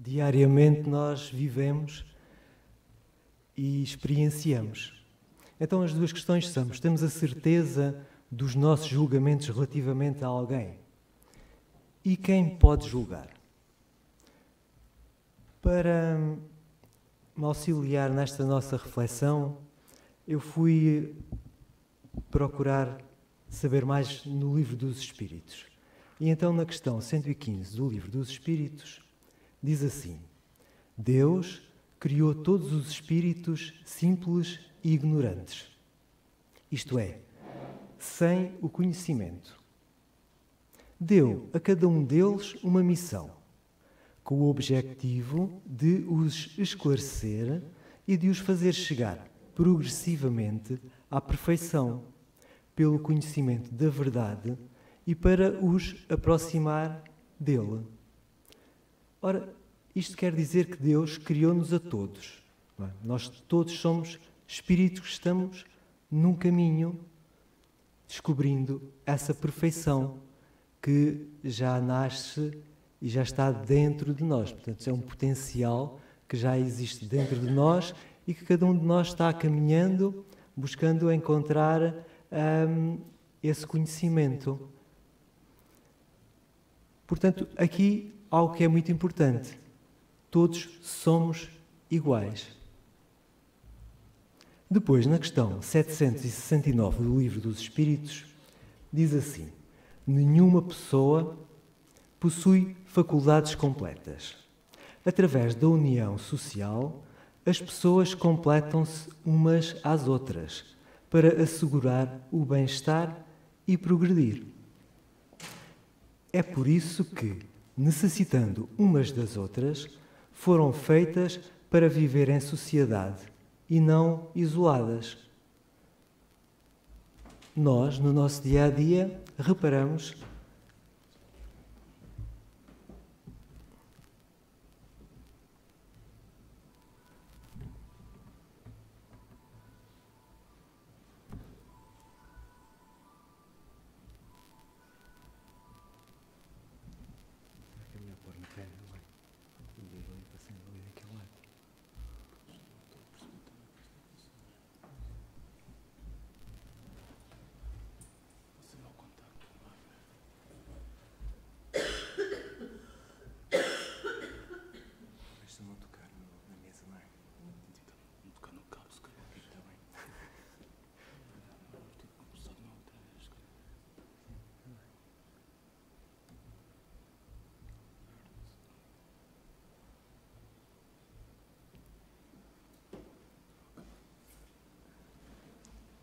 diariamente nós vivemos e experienciamos. Então as duas questões são: temos a certeza dos nossos julgamentos relativamente a alguém? E quem pode julgar? Para me auxiliar nesta nossa reflexão, eu fui procurar saber mais no Livro dos Espíritos. E então na questão 115 do Livro dos Espíritos diz assim: Deus criou todos os espíritos simples e ignorantes, isto é, sem o conhecimento. Deu a cada um deles uma missão, com o objetivo de os esclarecer e de os fazer chegar progressivamente à perfeição, pelo conhecimento da verdade e para os aproximar dele. Ora, isto quer dizer que Deus criou-nos a todos. Não é? Nós todos somos espíritos que estamos num caminho descobrindo essa perfeição que já nasce e já está dentro de nós. Portanto, é um potencial que já existe dentro de nós e que cada um de nós está caminhando, buscando encontrar esse conhecimento. Portanto, aqui algo que é muito importante: todos somos iguais. Depois, na questão 769 do Livro dos Espíritos, diz assim: nenhuma pessoa possui faculdades completas. Através da união social, as pessoas completam-se umas às outras para assegurar o bem-estar e progredir. É por isso que, necessitando umas das outras, foram feitas para viver em sociedade e não isoladas. Nós, no nosso dia-a-dia, reparamos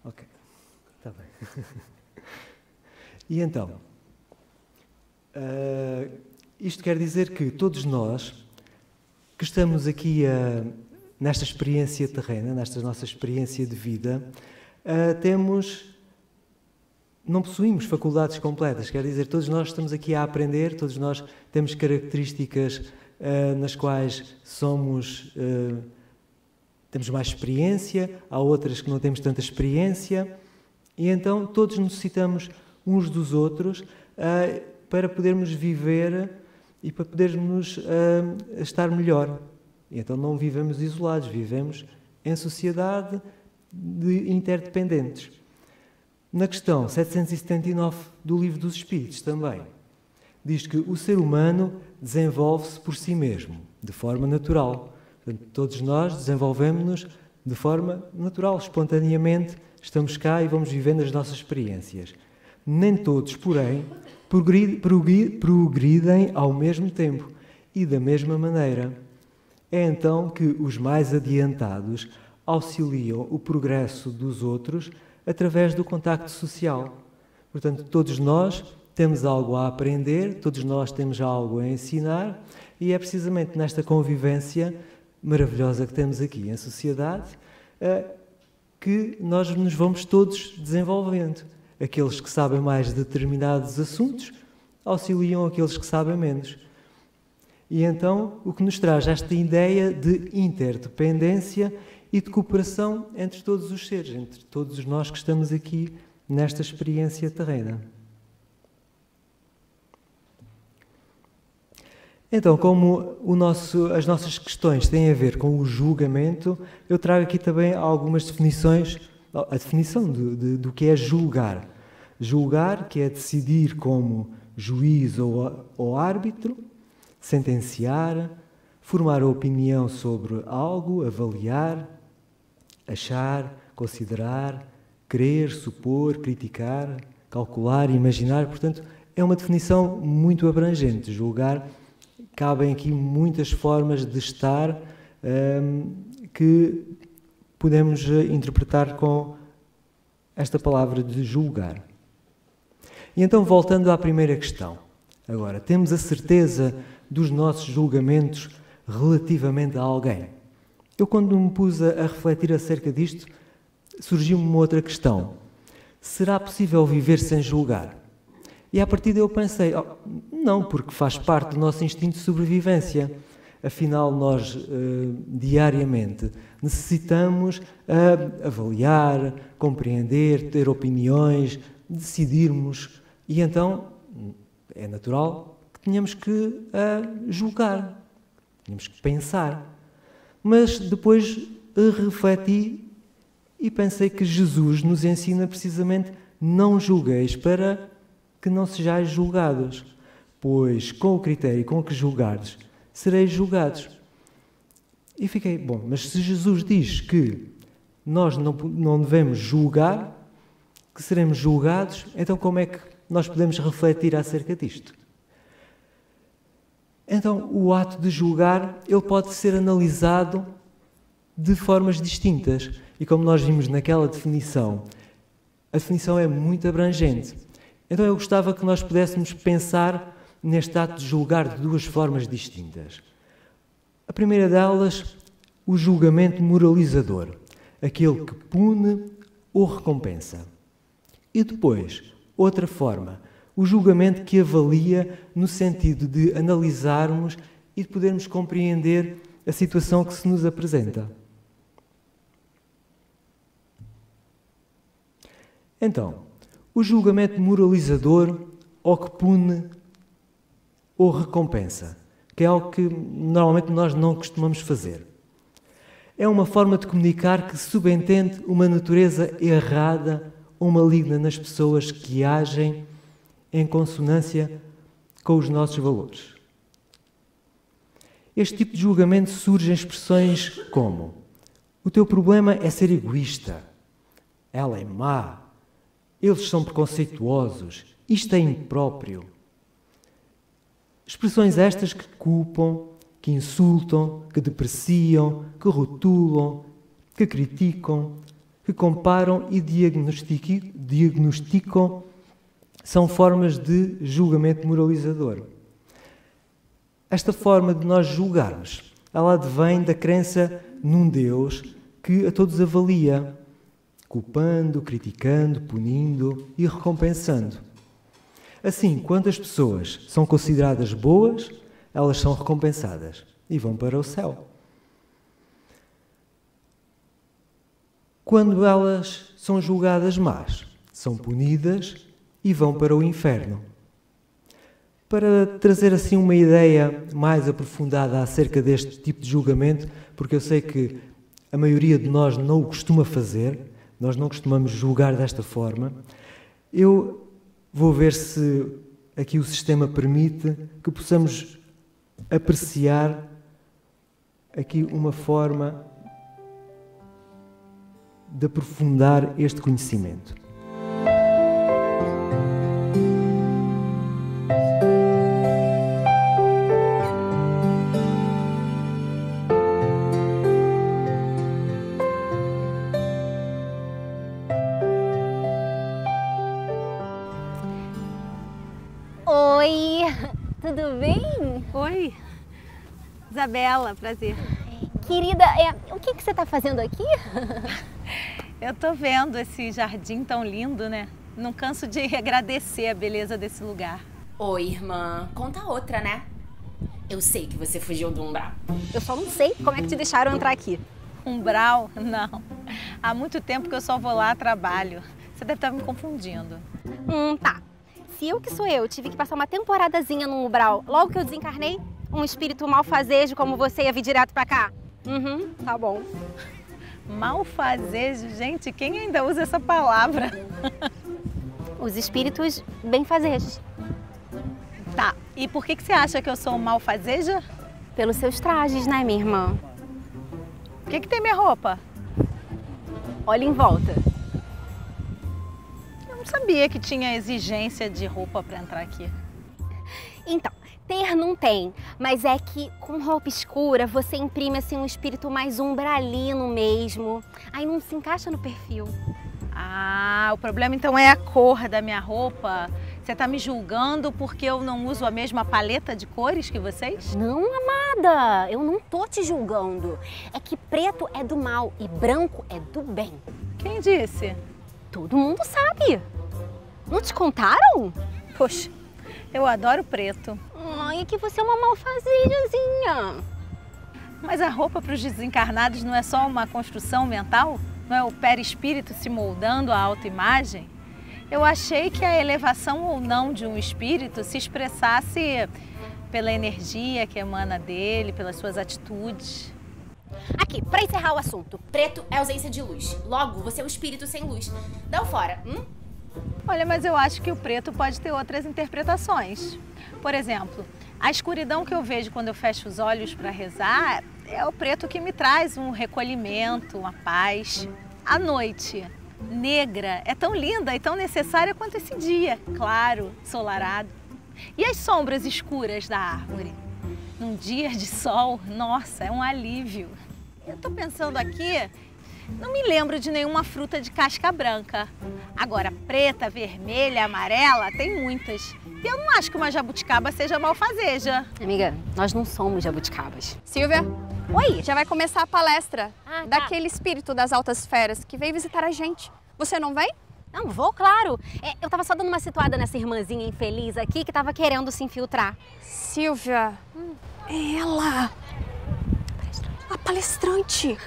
Ok, está bem. E então, isto quer dizer que todos nós que estamos aqui nesta experiência terrena, nesta nossa experiência de vida, não possuímos faculdades completas. Quer dizer, todos nós estamos aqui a aprender, todos nós temos características nas quais temos mais experiência, há outras que não temos tanta experiência, e então todos necessitamos uns dos outros para podermos viver e para podermos estar melhor. E então não vivemos isolados, vivemos em sociedade de interdependentes. Na questão 779 do Livro dos Espíritos também, diz que o ser humano desenvolve-se por si mesmo, de forma natural. Portanto, todos nós desenvolvemos-nos de forma natural, espontaneamente, estamos cá e vamos vivendo as nossas experiências. Nem todos, porém, progridem ao mesmo tempo e da mesma maneira. É então que os mais adiantados auxiliam o progresso dos outros através do contacto social. Portanto, todos nós temos algo a aprender, todos nós temos algo a ensinar, e é precisamente nesta convivência maravilhosa que temos aqui em sociedade que nós nos vamos todos desenvolvendo. Aqueles que sabem mais de determinados assuntos auxiliam aqueles que sabem menos. E então, o que nos traz esta ideia de interdependência e de cooperação entre todos os seres, entre todos nós que estamos aqui nesta experiência terrena. Então, como as nossas questões têm a ver com o julgamento, eu trago aqui também algumas definições, a definição do que é julgar. Julgar, que é decidir como juiz ou árbitro, sentenciar, formar opinião sobre algo, avaliar, achar, considerar, crer, supor, criticar, calcular, imaginar. Portanto, é uma definição muito abrangente. Julgar, cabem aqui muitas formas de estar que podemos interpretar com esta palavra de julgar. E então, voltando à primeira questão. Agora, temos a certeza dos nossos julgamentos relativamente a alguém? Eu, quando me pus a refletir acerca disto, surgiu-me uma outra questão. Será possível viver sem julgar? E a partir daí eu pensei, não, porque faz parte do nosso instinto de sobrevivência. Afinal, nós diariamente necessitamos avaliar, compreender, ter opiniões, decidirmos. E então é natural que tenhamos que julgar, tínhamos que pensar. Mas depois refleti e pensei que Jesus nos ensina precisamente: não julgueis para que não sejais julgados, pois com o critério com que julgardes, sereis julgados. E fiquei, bom, mas se Jesus diz que nós não devemos julgar, que seremos julgados, então como é que nós podemos refletir acerca disto? Então, o ato de julgar, ele pode ser analisado de formas distintas. E como nós vimos naquela definição, a definição é muito abrangente. Então eu gostava que nós pudéssemos pensar neste ato de julgar de duas formas distintas. A primeira delas, o julgamento moralizador, aquele que pune ou recompensa. E depois, outra forma, o julgamento que avalia no sentido de analisarmos e de podermos compreender a situação que se nos apresenta. Então, o julgamento moralizador ou que pune ou recompensa, que é algo que normalmente nós não costumamos fazer. É uma forma de comunicar que subentende uma natureza errada ou maligna nas pessoas que agem em consonância com os nossos valores. Este tipo de julgamento surge em expressões como: o teu problema é ser egoísta, ela é má, eles são preconceituosos, isto é impróprio. Expressões estas que culpam, que insultam, que depreciam, que rotulam, que criticam, que comparam e diagnosticam, são formas de julgamento moralizador. Esta forma de nós julgarmos, ela advém da crença num Deus que a todos avalia, culpando, criticando, punindo e recompensando. Assim, quando as pessoas são consideradas boas, elas são recompensadas e vão para o céu. Quando elas são julgadas más, são punidas e vão para o inferno. Para trazer assim uma ideia mais aprofundada acerca deste tipo de julgamento, porque eu sei que a maioria de nós não o costuma fazer, nós não costumamos julgar desta forma, eu vou ver se aqui o sistema permite que possamos apreciar aqui uma forma de aprofundar este conhecimento. Oi, tudo bem? Oi, Isabela, prazer. Querida, o que você está fazendo aqui? Eu tô vendo esse jardim tão lindo, né? Não canso de agradecer a beleza desse lugar. Oi, irmã. Conta outra, né? Eu sei que você fugiu do umbral. Eu só não sei como é que te deixaram entrar aqui. Umbral? Não. Há muito tempo que eu só vou lá a trabalho. Você deve estar me confundindo. Tá. Se eu que sou eu tive que passar uma temporadazinha no umbral logo que eu desencarnei, Um espírito malfazejo como você ia vir direto pra cá? Uhum, tá bom. Malfazejo? Gente, quem ainda usa essa palavra? Os espíritos benfazejos. Tá, e por que você acha que eu sou malfazeja? Pelos seus trajes, né, minha irmã? O que tem minha roupa? Olha em volta. Eu não sabia que tinha exigência de roupa pra entrar aqui. Então, ter não tem, mas é que com roupa escura você imprime assim um espírito mais umbralino mesmo. Aí não se encaixa no perfil. Ah, o problema então é a cor da minha roupa. Você tá me julgando porque eu não uso a mesma paleta de cores que vocês? Não, amada, eu não tô te julgando. É que preto é do mal e branco é do bem. Quem disse? Todo mundo sabe. Não te contaram? Poxa, eu adoro preto. Ai, é que você é uma malfazejazinha. Mas a roupa para os desencarnados não é só uma construção mental? Não é o perispírito se moldando à autoimagem? Eu achei que a elevação ou não de um espírito se expressasse pela energia que emana dele, pelas suas atitudes. Aqui, pra encerrar o assunto. Preto é ausência de luz. Logo, você é um espírito sem luz. Dá o fora. Olha, mas eu acho que o preto pode ter outras interpretações. Por exemplo, a escuridão que eu vejo quando eu fecho os olhos para rezar é o preto que me traz um recolhimento, uma paz. A noite negra é tão linda e tão necessária quanto esse dia, claro, ensolarado. E as sombras escuras da árvore? Num dia de sol, nossa, é um alívio. Eu tô pensando aqui, não me lembro de nenhuma fruta de casca branca. Agora, preta, vermelha, amarela, tem muitas. E eu não acho que uma jabuticaba seja malfazeja. Amiga, nós não somos jabuticabas. Silvia, Oi! já vai começar a palestra Tá. daquele espírito das altas esferas que veio visitar a gente. Você não vem? Não, vou, claro. Eu tava só dando uma situada nessa irmãzinha infeliz aqui que tava querendo se infiltrar. Silvia, é ela, a palestrante.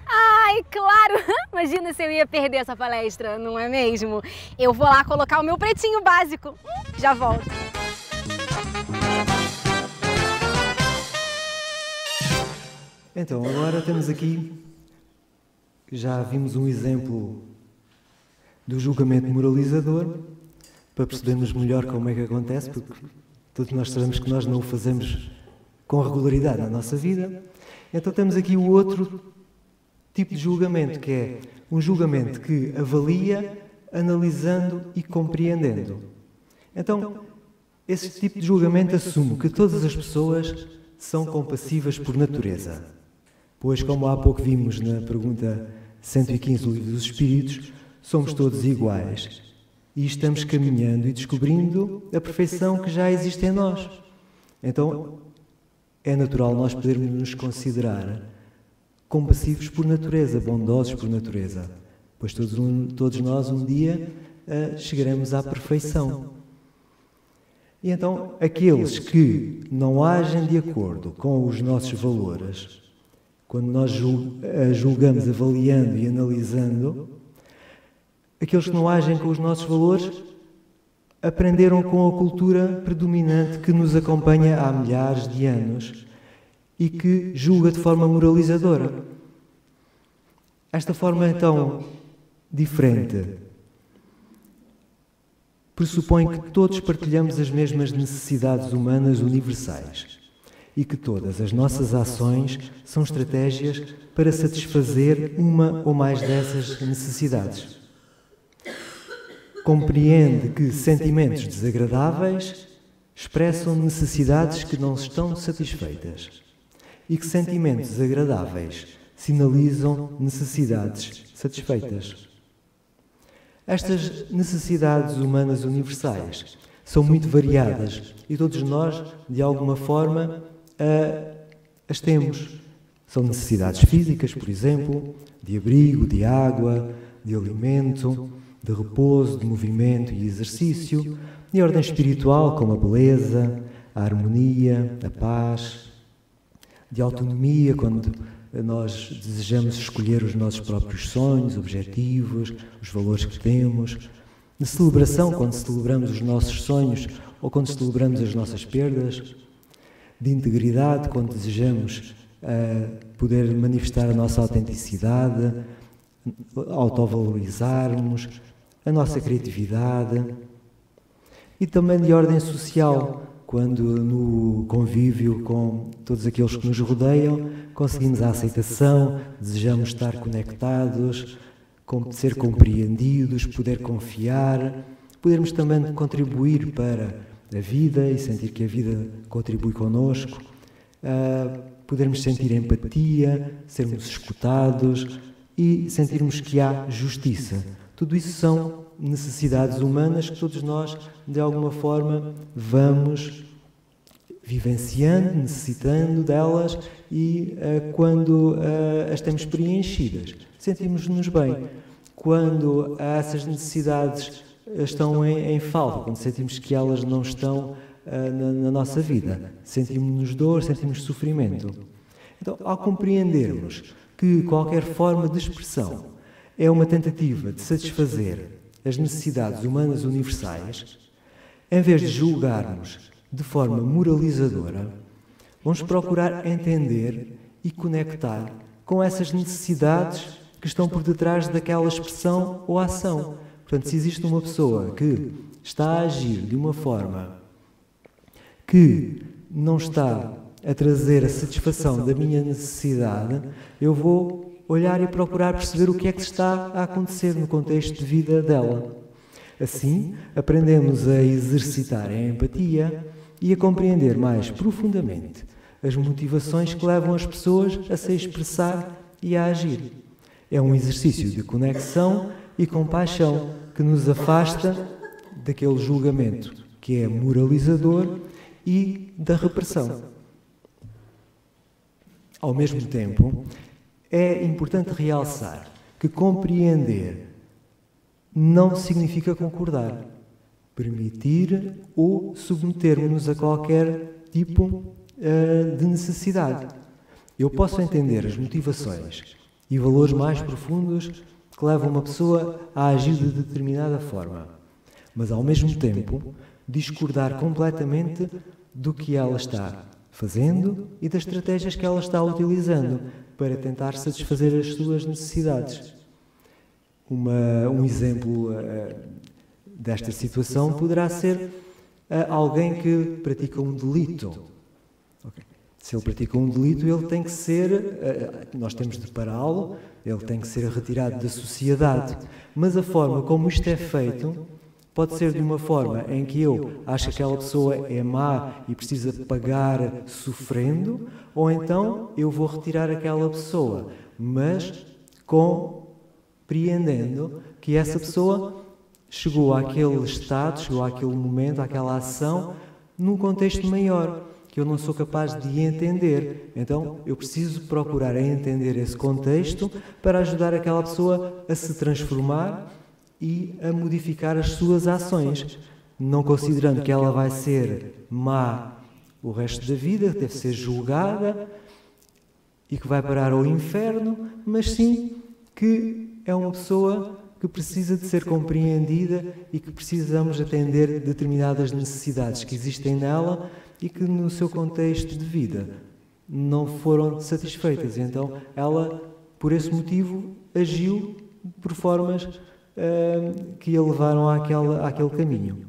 Ai, claro! Imagina se eu ia perder essa palestra, não é mesmo? Eu vou lá colocar o meu pretinho básico. Já volto. Então, agora temos aqui, já vimos um exemplo do julgamento moralizador, para percebermos melhor como é que acontece, porque todos nós sabemos que nós não o fazemos com regularidade na nossa vida. Então temos aqui o outro tipo de julgamento, que é um julgamento que avalia, analisando e compreendendo. Então, esse tipo de julgamento assume que todas as pessoas são compassivas por natureza. Pois, como há pouco vimos na pergunta 115 do Livro dos Espíritos, somos todos iguais e estamos caminhando e descobrindo a perfeição que já existe em nós. Então, é natural nós podermos nos considerar compassivos por natureza, bondosos por natureza, pois todos nós um dia chegaremos à perfeição. E então, aqueles que não agem de acordo com os nossos valores, quando nós julgamos, avaliando e analisando, aqueles que não agem com os nossos valores aprenderam com a cultura predominante que nos acompanha há milhares de anos e que julga de forma moralizadora. Esta forma, então, diferente, pressupõe que todos partilhamos as mesmas necessidades humanas universais e que todas as nossas ações são estratégias para satisfazer uma ou mais dessas necessidades. Compreende que sentimentos desagradáveis expressam necessidades que não estão satisfeitas e que sentimentos desagradáveis sinalizam necessidades satisfeitas. Estas necessidades humanas universais são muito variadas e todos nós, de alguma forma, as temos. São necessidades físicas, por exemplo, de abrigo, de água, de alimento, de repouso, de movimento e exercício, de ordem espiritual, como a beleza, a harmonia, a paz, de autonomia, quando nós desejamos escolher os nossos próprios sonhos, objetivos, os valores que temos, de celebração, quando celebramos os nossos sonhos ou quando celebramos as nossas perdas, de integridade, quando desejamos poder manifestar a nossa autenticidade, autovalorizarmos, a nossa criatividade, e também de ordem social, quando no convívio com todos aqueles que nos rodeiam conseguimos a aceitação, desejamos estar conectados, ser compreendidos, poder confiar, podermos também contribuir para a vida e sentir que a vida contribui connosco, podermos sentir empatia, sermos escutados e sentirmos que há justiça. Tudo isso são necessidades humanas que todos nós, de alguma forma, vamos vivenciando, necessitando delas e quando as temos preenchidas, sentimos-nos bem. Quando essas necessidades estão em falta, quando sentimos que elas não estão na nossa vida, sentimos-nos dor, sentimos sofrimento. Então, ao compreendermos que qualquer forma de expressão é uma tentativa de satisfazer as necessidades humanas universais, em vez de julgarmos de forma moralizadora, vamos procurar entender e conectar com essas necessidades que estão por detrás daquela expressão ou ação. Portanto, se existe uma pessoa que está a agir de uma forma que não está a trazer a satisfação da minha necessidade, eu vou olhar e procurar perceber o que é que está a acontecer no contexto de vida dela. Assim, aprendemos a exercitar a empatia e a compreender mais profundamente as motivações que levam as pessoas a se expressar e a agir. É um exercício de conexão e compaixão que nos afasta daquele julgamento que é moralizador e da repressão. Ao mesmo tempo, é importante realçar que compreender não significa concordar, permitir ou submeter-nos a qualquer tipo de necessidade. Eu posso entender as motivações e valores mais profundos que levam uma pessoa a agir de determinada forma, mas ao mesmo tempo discordar completamente do que ela está fazendo e das estratégias que ela está utilizando para tentar satisfazer as suas necessidades. Um exemplo desta situação poderá ser alguém que pratica um delito. Okay. Se ele pratica um delito, ele tem que ser, nós temos de pará-lo, ele tem que ser retirado da sociedade. Mas a forma como isto é feito pode ser de uma forma em que eu acho que aquela pessoa é má e precisa pagar sofrendo, ou então eu vou retirar aquela pessoa, mas compreendendo que essa pessoa chegou àquele estado, chegou àquele momento, àquela ação, num contexto maior, que eu não sou capaz de entender. Então, eu preciso procurar entender esse contexto para ajudar aquela pessoa a se transformar e a modificar as suas ações, não considerando que ela vai ser má o resto da vida, que deve ser julgada e que vai parar ao inferno, mas sim que é uma pessoa que precisa de ser compreendida e que precisamos atender determinadas necessidades que existem nela e que no seu contexto de vida não foram satisfeitas. Então ela, por esse motivo, agiu por formas que a levaram àquele caminho.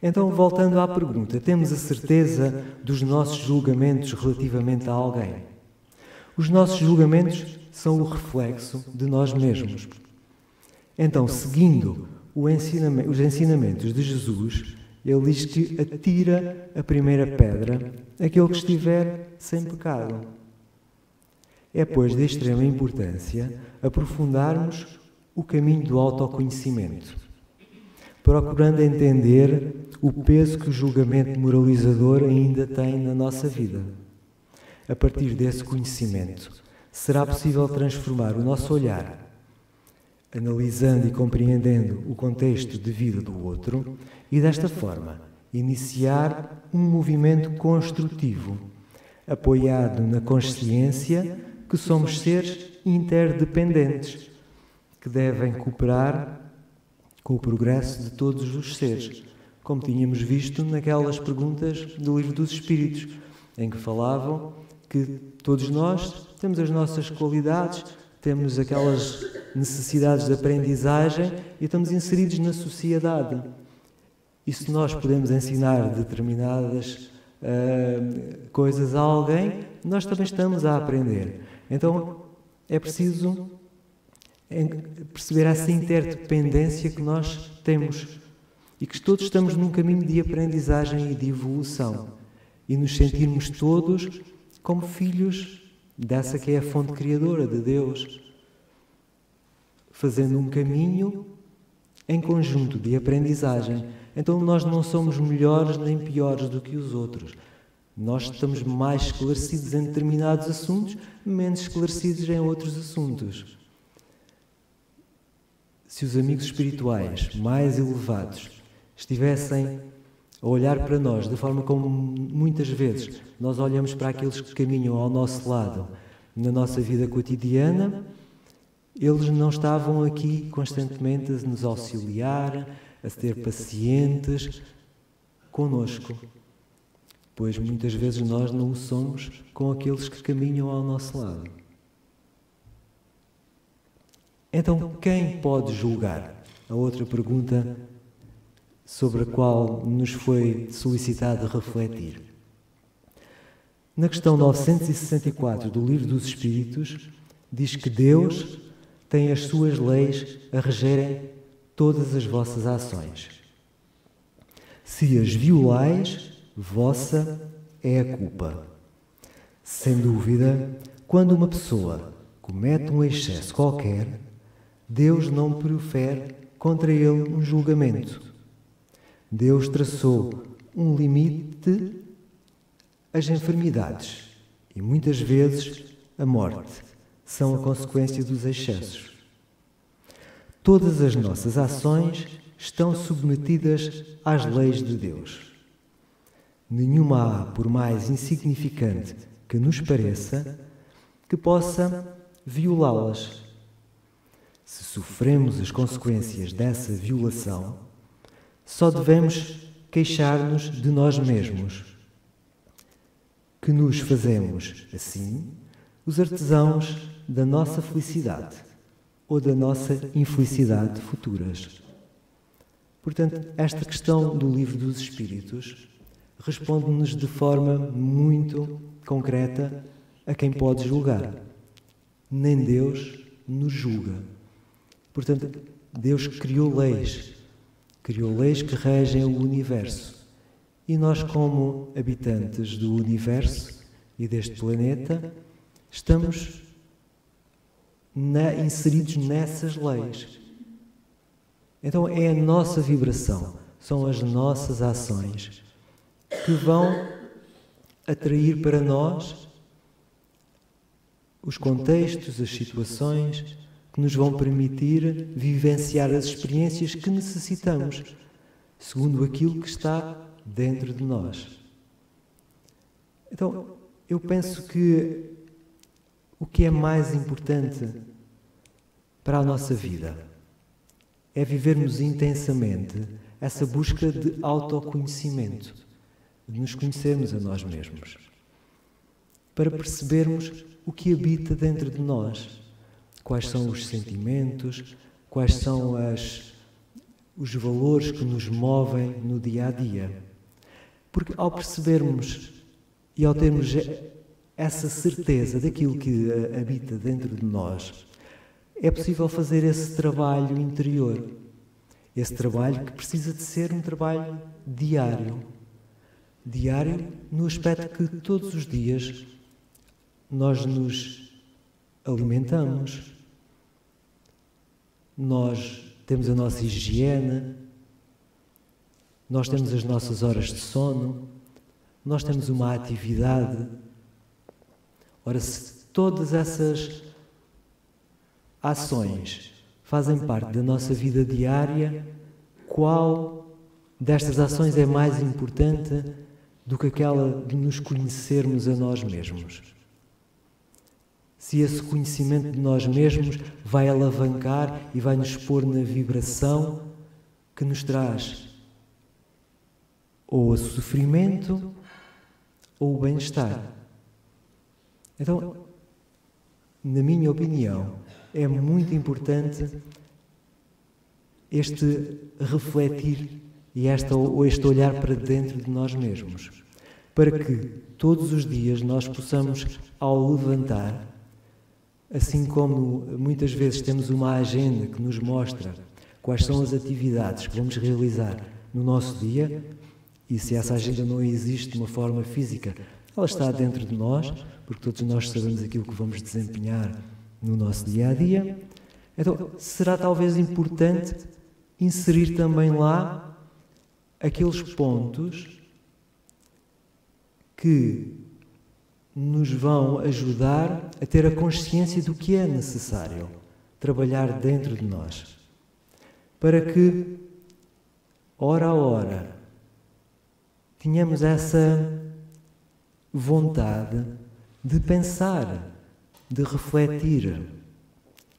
Então, voltando à pergunta, temos a certeza dos nossos julgamentos relativamente a alguém? Os nossos julgamentos são o reflexo de nós mesmos. Então, seguindo os ensinamentos de Jesus, ele diz que atira a primeira pedra aquele que estiver sem pecado. É, pois, de extrema importância aprofundarmos o caminho do autoconhecimento, procurando entender o peso que o julgamento moralizador ainda tem na nossa vida. A partir desse conhecimento, será possível transformar o nosso olhar, analisando e compreendendo o contexto de vida do outro e, desta forma, iniciar um movimento construtivo, apoiado na consciência que somos seres interdependentes, que devem cooperar com o progresso de todos os seres, como tínhamos visto naquelas perguntas do Livro dos Espíritos, em que falavam que todos nós temos as nossas qualidades, temos aquelas necessidades de aprendizagem e estamos inseridos na sociedade. E se nós podemos ensinar determinadas coisas a alguém, nós também estamos a aprender. Então é preciso perceber essa interdependência que nós temos e que todos estamos num caminho de aprendizagem e de evolução e nos sentirmos todos como filhos dessa que é a fonte criadora de Deus, fazendo um caminho em conjunto de aprendizagem. Então nós não somos melhores nem piores do que os outros. Nós estamos mais esclarecidos em determinados assuntos, menos esclarecidos em outros assuntos. Se os amigos espirituais mais elevados estivessem a olhar para nós da forma como muitas vezes nós olhamos para aqueles que caminham ao nosso lado na nossa vida cotidiana, eles não estavam aqui constantemente a nos auxiliar, a ser pacientes conosco, pois muitas vezes nós não o somos com aqueles que caminham ao nosso lado. Então, quem pode julgar? A outra pergunta sobre a qual nos foi solicitado refletir. Na questão 964 do Livro dos Espíritos, diz que Deus tem as suas leis a regerem todas as vossas ações. Se as violais, vossa é a culpa. Sem dúvida, quando uma pessoa comete um excesso qualquer, Deus não profere contra ele um julgamento. Deus traçou um limite às enfermidades e muitas vezes a morte são a consequência dos excessos. Todas as nossas ações estão submetidas às leis de Deus. Nenhuma há, por mais insignificante que nos pareça, que possa violá-las. Se sofremos as consequências dessa violação, só devemos queixar-nos de nós mesmos, que nos fazemos, assim, os artesãos da nossa felicidade ou da nossa infelicidade futuras. Portanto, esta questão do Livro dos Espíritos responde-nos de forma muito concreta a quem pode julgar. Nem Deus nos julga. Portanto, Deus criou leis que regem o universo. E nós, como habitantes do universo e deste planeta, estamos inseridos nessas leis. Então é a nossa vibração, são as nossas ações que vão atrair para nós os contextos, as situações que nos vão permitir vivenciar as experiências que necessitamos, segundo aquilo que está dentro de nós. Então, eu penso que o que é mais importante para a nossa vida é vivermos intensamente essa busca de autoconhecimento, de nos conhecermos a nós mesmos, para percebermos o que habita dentro de nós, quais são os sentimentos, quais são os valores que nos movem no dia a dia. Porque ao percebermos e ao termos essa certeza daquilo que habita dentro de nós, é possível fazer esse trabalho interior. Esse trabalho que precisa de ser um trabalho diário. Diário no aspecto que todos os dias nós nos alimentamos, nós temos a nossa higiene, nós temos as nossas horas de sono, nós temos uma atividade. Ora, se todas essas ações fazem parte da nossa vida diária, qual destas ações é mais importante do que aquela de nos conhecermos a nós mesmos? Se esse conhecimento de nós mesmos vai alavancar e vai nos pôr na vibração que nos traz ou o sofrimento ou o bem-estar. Então, na minha opinião, é muito importante este refletir e este olhar para dentro de nós mesmos, para que todos os dias nós possamos, ao levantar, assim como muitas vezes temos uma agenda que nos mostra quais são as atividades que vamos realizar no nosso dia, e se essa agenda não existe de uma forma física, ela está dentro de nós, porque todos nós sabemos aquilo que vamos desempenhar no nosso dia-a-dia. Então, será talvez importante inserir também lá aqueles pontos que nos vão ajudar a ter a consciência do que é necessário trabalhar dentro de nós, para que, hora a hora, tenhamos essa vontade de pensar, de refletir.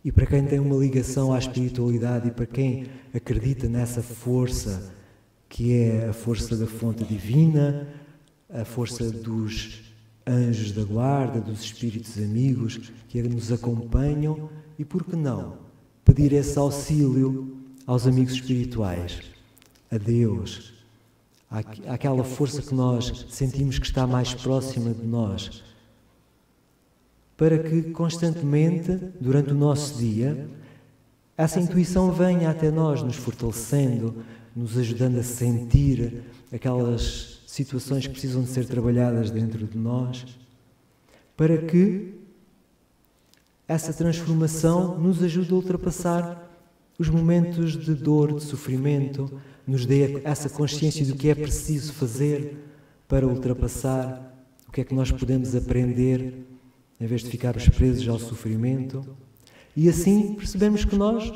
E para quem tem uma ligação à espiritualidade e para quem acredita nessa força, que é a força da fonte divina, a força dos anjos da guarda, dos espíritos amigos que nos acompanham, e por que não pedir esse auxílio aos amigos espirituais, a Deus, àquela força que nós sentimos que está mais próxima de nós, para que constantemente, durante o nosso dia, essa intuição venha até nós, nos fortalecendo, nos ajudando a sentir aquelas situações que precisam de ser trabalhadas dentro de nós, para que essa transformação nos ajude a ultrapassar os momentos de dor, de sofrimento, nos dê essa consciência do que é preciso fazer para ultrapassar, o que é que nós podemos aprender, em vez de ficarmos presos ao sofrimento. E assim percebemos que nós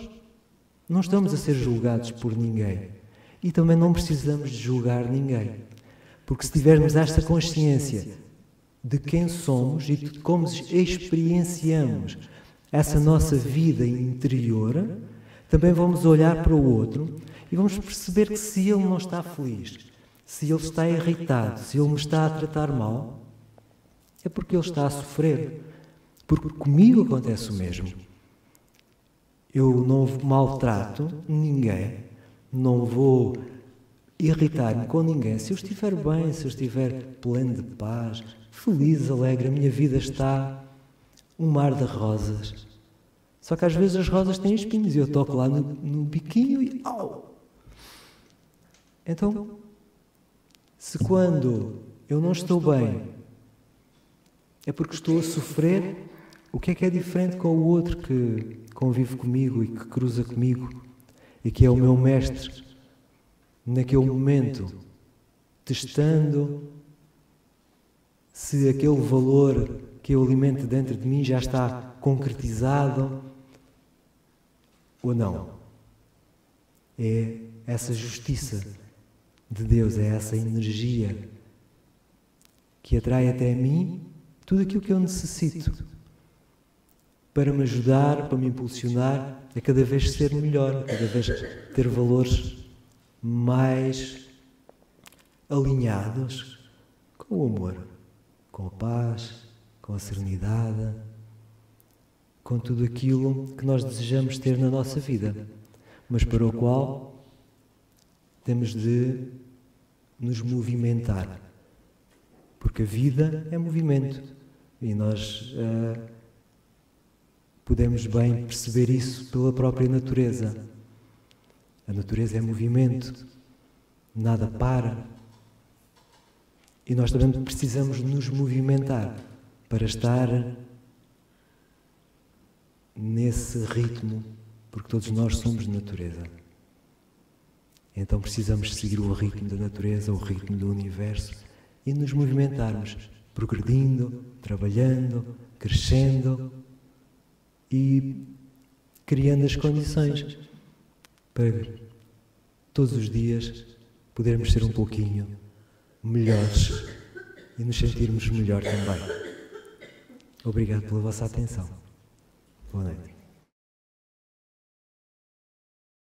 não estamos a ser julgados por ninguém. E também não precisamos de julgar ninguém. Porque se tivermos esta consciência de quem somos e de como experienciamos essa nossa vida interior, também vamos olhar para o outro e vamos perceber que se ele não está feliz, se ele está irritado, se ele me está a tratar mal, é porque ele está a sofrer. Porque comigo acontece o mesmo. Eu não maltrato ninguém, não vou irritar-me com ninguém. Se eu estiver bem, se eu estiver pleno de paz, feliz, alegre, a minha vida está um mar de rosas. Só que às vezes as rosas têm espinhos e eu toco lá no biquinho e au! Então, se quando eu não estou bem é porque estou a sofrer, o que é diferente com o outro que convive comigo e que cruza comigo e que é o meu mestre naquele momento, testando se aquele valor que eu alimento dentro de mim já está concretizado ou não. É essa justiça de Deus, é essa energia que atrai até mim tudo aquilo que eu necessito para me ajudar, para me impulsionar a cada vez ser melhor, a cada vez ter valores mais alinhados com o amor, com a paz, com a serenidade, com tudo aquilo que nós desejamos ter na nossa vida, mas para o qual temos de nos movimentar, porque a vida é movimento e nós podemos bem perceber isso pela própria natureza. A natureza é movimento, nada para. E nós também precisamos nos movimentar para estar nesse ritmo, porque todos nós somos natureza. Então precisamos seguir o ritmo da natureza, o ritmo do universo e nos movimentarmos, progredindo, trabalhando, crescendo e criando as condições para todos os dias podermos ser um pouquinho melhores e nos sentirmos melhor também. Obrigado pela vossa atenção. Boa noite.